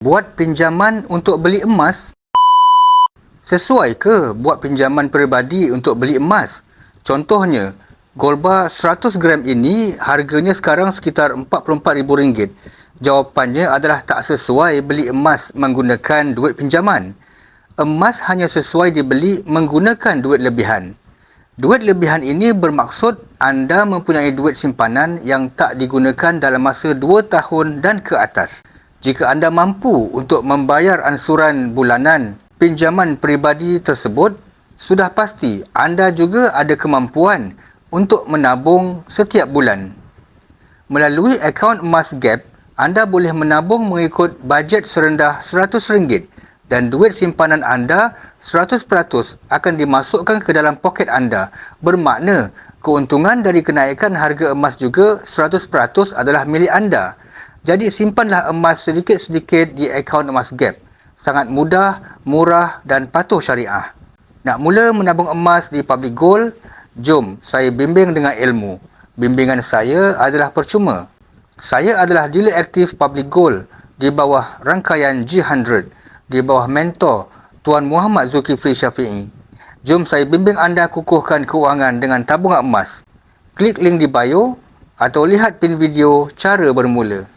Buat pinjaman untuk beli emas? Sesuai ke buat pinjaman peribadi untuk beli emas? Contohnya, gold bar 100 gram ini harganya sekarang sekitar RM44,000. Jawapannya adalah tak sesuai beli emas menggunakan duit pinjaman. Emas hanya sesuai dibeli menggunakan duit lebihan. Duit lebihan ini bermaksud anda mempunyai duit simpanan yang tak digunakan dalam masa 2 tahun dan ke atas. Jika anda mampu untuk membayar ansuran bulanan pinjaman peribadi tersebut, sudah pasti anda juga ada kemampuan untuk menabung setiap bulan. Melalui akaun emas Gap, anda boleh menabung mengikut bajet serendah RM100 dan duit simpanan anda 100% akan dimasukkan ke dalam poket anda. Bermakna, keuntungan dari kenaikan harga emas juga 100% adalah milik anda. Jadi simpanlah emas sedikit-sedikit di akaun emas Gap. Sangat mudah, murah dan patuh syariah. Nak mula menabung emas di Public Gold? Jom saya bimbing dengan ilmu. Bimbingan saya adalah percuma. Saya adalah dealer aktif Public Gold di bawah rangkaian G100, di bawah mentor Tuan Muhammad Zulkifli Syafi'i. Jom saya bimbing anda kukuhkan keuangan dengan tabungan emas. Klik link di bio atau lihat pin video cara bermula.